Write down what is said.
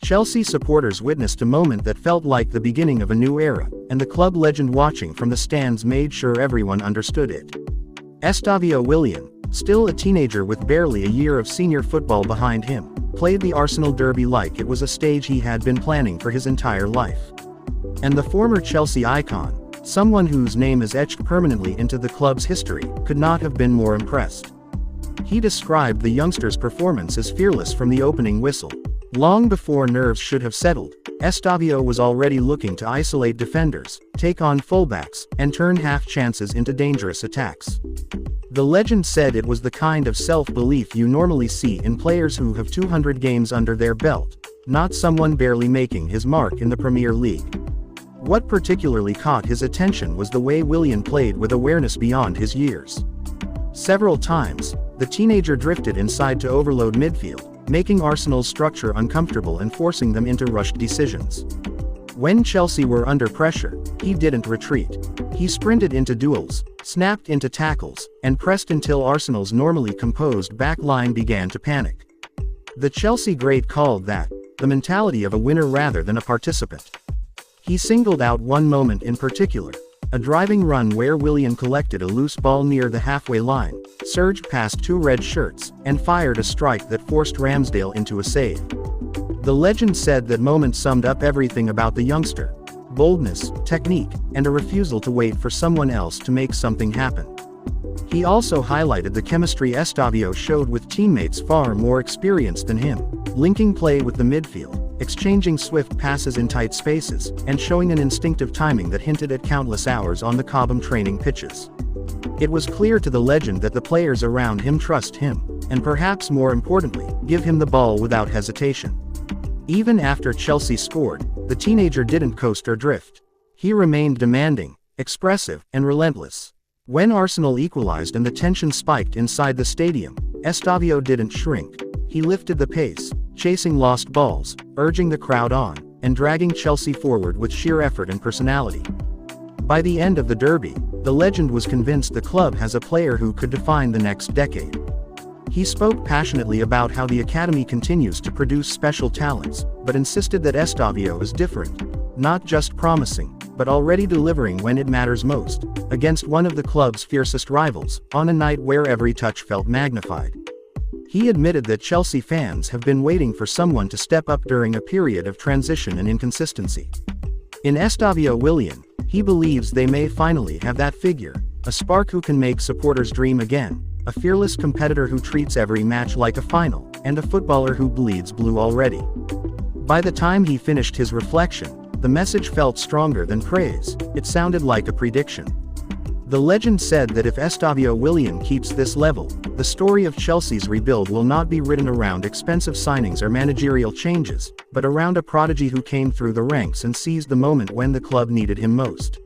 Chelsea supporters witnessed a moment that felt like the beginning of a new era, and the club legend watching from the stands made sure everyone understood it. Estavao Willian, still a teenager with barely a year of senior football behind him, played the Arsenal derby like it was a stage he had been planning for his entire life. And the former Chelsea icon, someone whose name is etched permanently into the club's history, could not have been more impressed. He described the youngster's performance as fearless from the opening whistle. Long before nerves should have settled, Estavao was already looking to isolate defenders, take on fullbacks, and turn half chances into dangerous attacks. The legend said it was the kind of self-belief you normally see in players who have 200 games under their belt, not someone barely making his mark in the Premier League. What particularly caught his attention was the way Willian played with awareness beyond his years. Several times, the teenager drifted inside to overload midfield, making Arsenal's structure uncomfortable and forcing them into rushed decisions. When Chelsea were under pressure, he didn't retreat. He sprinted into duels, snapped into tackles, and pressed until Arsenal's normally composed back line began to panic. The Chelsea great called that the mentality of a winner rather than a participant. He singled out one moment in particular, a driving run where Willian collected a loose ball near the halfway line, surged past two red shirts, and fired a strike that forced Ramsdale into a save. The legend said that moment summed up everything about the youngster: boldness, technique, and a refusal to wait for someone else to make something happen. He also highlighted the chemistry Estavao showed with teammates far more experienced than him, linking play with the midfield, exchanging swift passes in tight spaces, and showing an instinctive timing that hinted at countless hours on the Cobham training pitches. It was clear to the legend that the players around him trust him, and perhaps more importantly, give him the ball without hesitation. Even after Chelsea scored, the teenager didn't coast or drift. He remained demanding, expressive, and relentless. When Arsenal equalized and the tension spiked inside the stadium, Estavao didn't shrink. He lifted the pace, chasing lost balls, urging the crowd on, and dragging Chelsea forward with sheer effort and personality. By the end of the derby, the legend was convinced the club has a player who could define the next decade. He spoke passionately about how the academy continues to produce special talents, but insisted that Estavao is different, not just promising, but already delivering when it matters most, against one of the club's fiercest rivals, on a night where every touch felt magnified. He admitted that Chelsea fans have been waiting for someone to step up during a period of transition and inconsistency. In Estavao Willian, he believes they may finally have that figure, a spark who can make supporters dream again, a fearless competitor who treats every match like a final, and a footballer who bleeds blue already. By the time he finished his reflection, the message felt stronger than praise. It sounded like a prediction. The legend said that if Estavao Willian keeps this level, the story of Chelsea's rebuild will not be written around expensive signings or managerial changes, but around a prodigy who came through the ranks and seized the moment when the club needed him most.